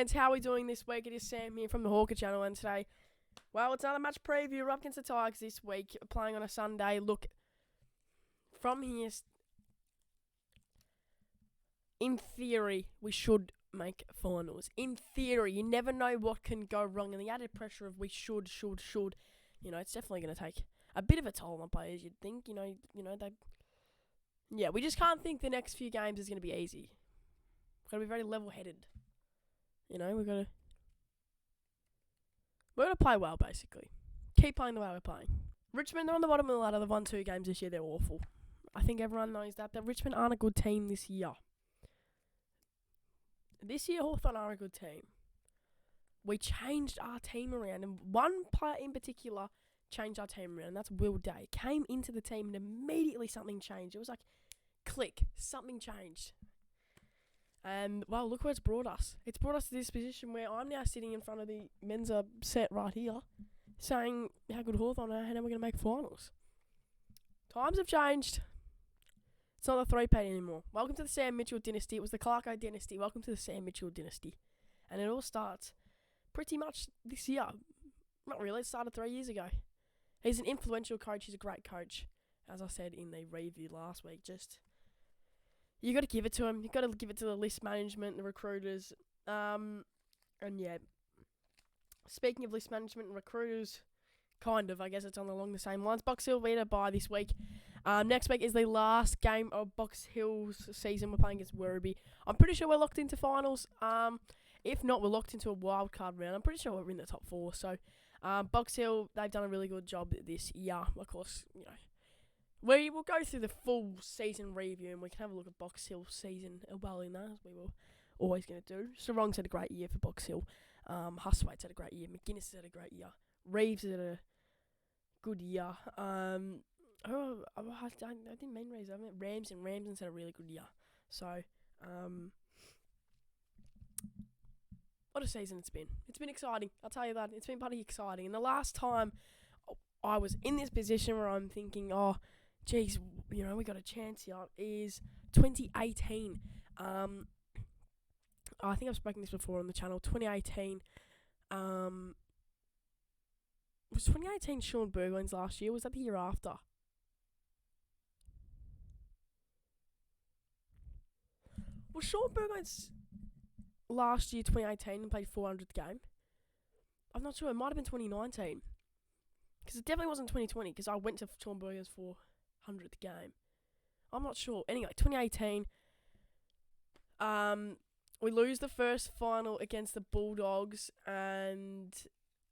fans, how are we doing this week? It is Sam here from the Hawker Channel, and today, well, it's another match preview. We're up against the Tigers this week, playing on a Sunday. Look, from here, in theory, we should make finals. In theory, you never know what can go wrong, and the added pressure of we should, it's definitely going to take a bit of a toll on players, you'd think. We just can't think the next few games is going to be easy. We've got to be very level-headed. We've got to play well, basically. Keep playing the way we're playing. Richmond, they're on the bottom of the ladder. They've won 2 games this year. They're awful. I think everyone knows that Richmond aren't a good team this year. This year, Hawthorn are a good team. We changed our team around, and one player in particular changed our team around, and that's Will Day. Came into the team, and immediately something changed. It was like, click, something changed. And, well, look where it's brought us. It's brought us to this position where I'm now sitting in front of the Mensa set right here, saying how good Hawthorn are and how we're going to make finals. Times have changed. It's not the three-peat anymore. Welcome to the Sam Mitchell dynasty. It was the Clarko dynasty. Welcome to the Sam Mitchell dynasty. And it all starts pretty much this year. Not really. It started 3 years ago. He's an influential coach. He's a great coach. As I said in the review last week, you got to give it to him. You got to give it to the list management, the recruiters. Speaking of list management and recruiters, I guess it's along the same lines. Box Hill leader by this week. Next week is the last game of Box Hill's season. We're playing against Werribee. I'm pretty sure we're locked into finals. If not, we're locked into a wild card round. I'm pretty sure we're in the top 4. So, Box Hill, they've done a really good job this year. Of course, we will go through the full season review and we can have a look at Box Hill's season well in that, as we were always going to do. Sarong's had a great year for Box Hill. Hustwaite's had a great year. McGuinness has had a great year. Reeves has had a good year. I didn't mean Reeves. I meant Ramsden. Ramsden's had a really good year. So, what a season it's been. It's been exciting. I'll tell you that. It's been bloody exciting. And the last time I was in this position where I'm thinking, geez, we got a chance here, is 2018. I think I've spoken this before on the channel. 2018. Was 2018 Sean Burgoyne's last year? Was that the year after? Was Sean Burgoyne's last year 2018 and played 400th game? I'm not sure. It might have been 2019. Because it definitely wasn't 2020, because I went to Sean Burgoyne's 400th game. I'm not sure. Anyway, 2018. We lose the first final against the Bulldogs, and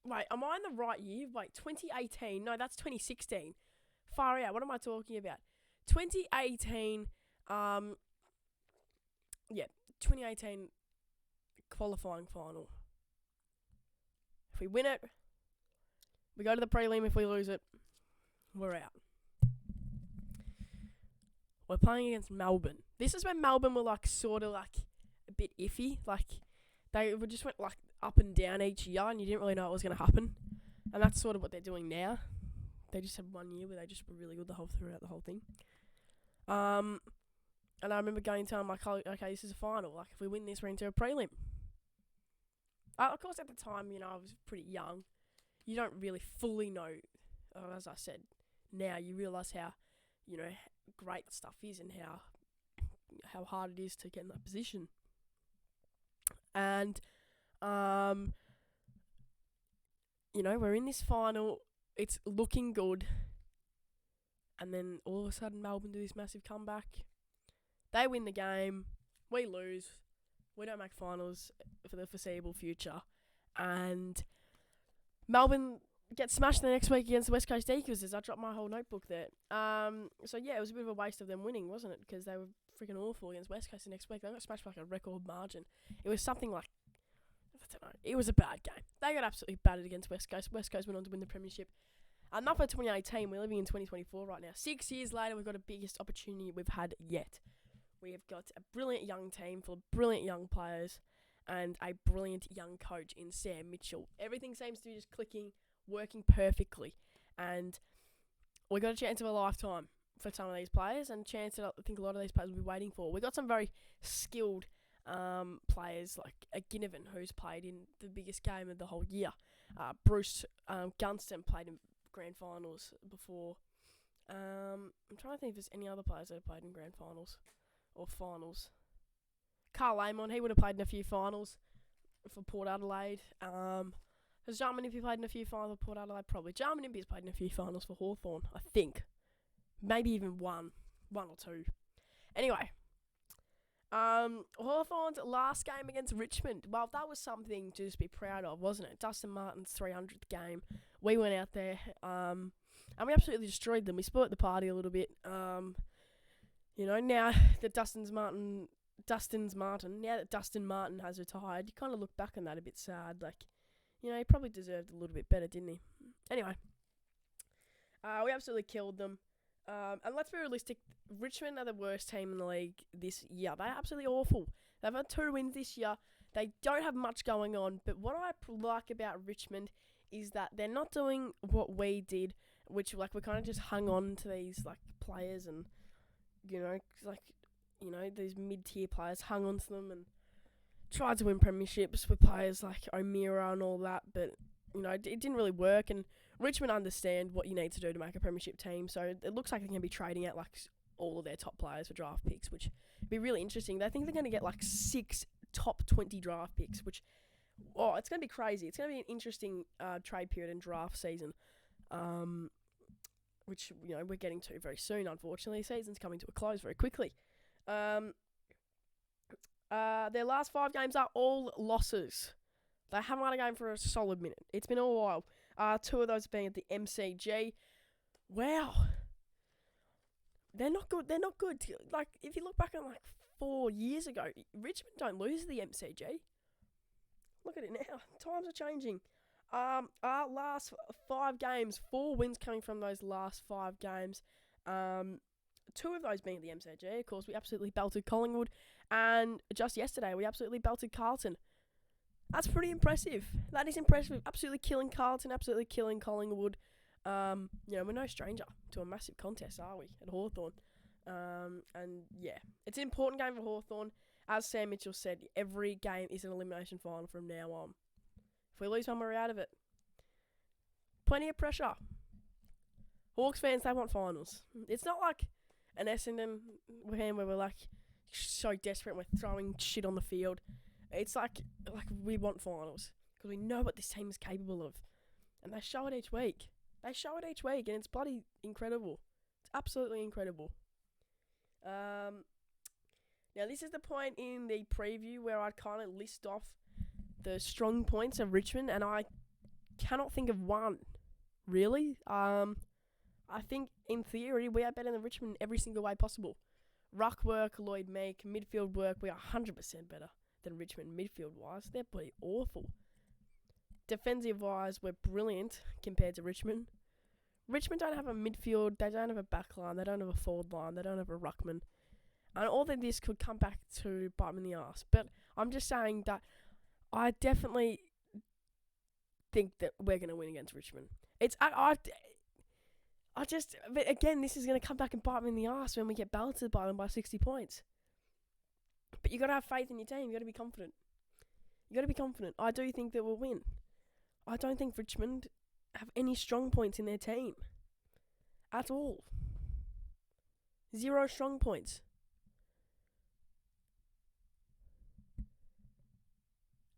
wait, am I in the right year? Wait, 2018. No, that's 2016. Far out. What am I talking about? 2018. 2018 qualifying final. If we win it, we go to the prelim. If we lose it, we're out. We're playing against Melbourne. This is when Melbourne were sort of a bit iffy. They just went up and down each year, and you didn't really know what was going to happen. And that's sort of what they're doing now. They just had 1 year where they just were really good throughout the whole thing. And I remember going to my colleague, okay, this is a final. If we win this, we're into a prelim. Of course, at the time, I was pretty young. You don't really fully know, as I said. Now you realise how, great stuff is and how hard it is to get in that position. And, we're in this final. It's looking good. And then all of a sudden, Melbourne do this massive comeback. They win the game. We lose. We don't make finals for the foreseeable future. And Melbourne gets smashed the next week against the West Coast Eagles, as I dropped my whole notebook there. So, it was a bit of a waste of them winning, wasn't it? Because they were freaking awful against West Coast the next week. They got smashed by a record margin. It was something like, I don't know, it was a bad game. They got absolutely battered against West Coast. West Coast went on to win the premiership. Enough of 2018. We're living in 2024 right now. 6 years later, we've got the biggest opportunity we've had yet. We have got a brilliant young team full of brilliant young players and a brilliant young coach in Sam Mitchell. Everything seems to be just clicking, working perfectly. And we got a chance of a lifetime for some of these players, and a chance that I think a lot of these players will be waiting for. We got some very skilled players like Ginnivan, who's played in the biggest game of the whole year. Bruce Gunston played in grand finals before. I'm trying to think if there's any other players that have played in grand finals or finals. Carl Amon, he would have played in a few finals for Port Adelaide. Has John Menimpi played in a few finals for Port Adelaide? Probably. John Menimpi's played in a few finals for Hawthorn, I think. Maybe even one or two. Anyway, Hawthorn's last game against Richmond. Well, that was something to just be proud of, wasn't it? Dustin Martin's 300th game. We went out there, and we absolutely destroyed them. We spoilt the party a little bit. Now that Dustin Martin, now that Dustin Martin has retired, you kind of look back on that a bit sad. Like, he probably deserved a little bit better, didn't he? Anyway, we absolutely killed them. And let's be realistic, Richmond are the worst team in the league this year. They're absolutely awful. They've had 2 wins this year. They don't have much going on. But what I like about Richmond is that they're not doing what we did, which, we kind of just hung on to these, players and, these mid-tier players, hung on to them and tried to win premierships with players like O'Meara and all that. But, it didn't really work. And Richmond understand what you need to do to make a premiership team, so it looks like they're going to be trading out all of their top players for draft picks, which would be really interesting. They think they're going to get 6 top 20 draft picks, which it's going to be crazy. It's going to be an interesting trade period and draft season, which we're getting to very soon. Unfortunately, the season's coming to a close very quickly. Their last 5 games are all losses. They haven't won a game for a solid minute. It's been a while. 2 of those being at the MCG. Wow. They're not good. If you look back on 4 years ago, Richmond don't lose the MCG. Look at it now. Times are changing. Our last 5 games, 4 wins coming from those last 5 games. 2 of those being at the MCG. Of course, we absolutely belted Collingwood. And just yesterday, we absolutely belted Carlton. That's pretty impressive. That is impressive. Absolutely killing Carlton, absolutely killing Collingwood. We're no stranger to a massive contest, are we, at Hawthorn? It's an important game for Hawthorn. As Sam Mitchell said, every game is an elimination final from now on. If we lose one, we're out of it. Plenty of pressure. Hawks fans, they want finals. It's not like an Essendon game where we're so desperate and we're throwing shit on the field. It's like we want finals because we know what this team is capable of, and they show it each week. And it's bloody incredible. It's absolutely incredible. Now this is the point in the preview where I kind of list off the strong points of Richmond, and I cannot think of one really. I think in theory we are better than Richmond in every single way possible. Ruck work, Lloyd Meek, midfield work, we are 100% better than Richmond midfield-wise. They're pretty awful. Defensive-wise, we're brilliant compared to Richmond. Richmond don't have a midfield, they don't have a back line, they don't have a forward line, they don't have a ruckman. And all of this could come back to bite me in the arse. But I'm just saying that I definitely think that we're going to win against Richmond. But again, this is going to come back and bite me in the arse when we get belted by them by 60 points. But you got to have faith in your team. You got to be confident. I do think that we'll win. I don't think Richmond have any strong points in their team at all. 0 strong points.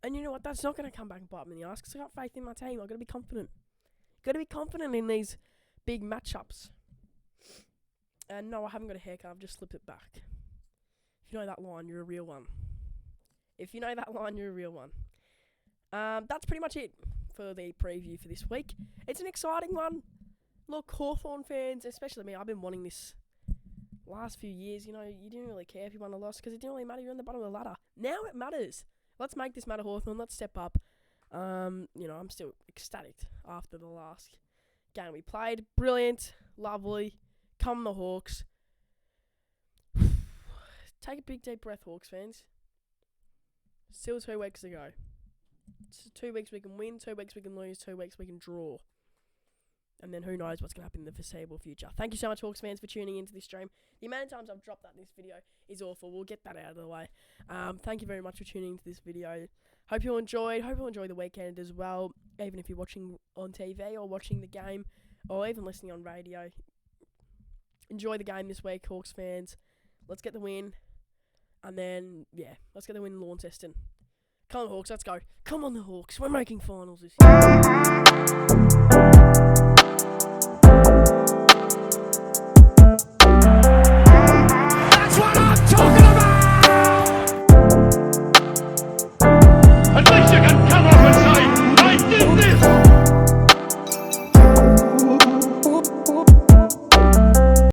And you know what? That's not going to come back and bite me in the ass because I got faith in my team. I've got to be confident. Got to be confident in these big matchups. And no, I haven't got a haircut. I've just slipped it back. If you know that line, you're a real one. That's pretty much it for the preview for this week. It's an exciting one. Look, Hawthorn fans, especially me, I've been wanting this last few years. You didn't really care if you won or lost because it didn't really matter. You're on the bottom of the ladder. Now it matters. Let's make this matter, Hawthorn. Let's step up. I'm still ecstatic after the last game we played. Brilliant. Lovely. Come the Hawks. Take a big deep breath, Hawks fans. Still 2 weeks to go. It's 2 weeks we can win, 2 weeks we can lose, 2 weeks we can draw. And then who knows what's going to happen in the foreseeable future. Thank you so much, Hawks fans, for tuning into this stream. The amount of times I've dropped that in this video is awful. We'll get that out of the way. Thank you very much for tuning into this video. Hope you enjoyed. Hope you enjoy the weekend as well, even if you're watching on TV or watching the game or even listening on radio. Enjoy the game this week, Hawks fans. Let's get the win. And then, yeah, let's get the win in Launceston. Come on, Hawks, let's go. Come on, the Hawks. We're making finals this year.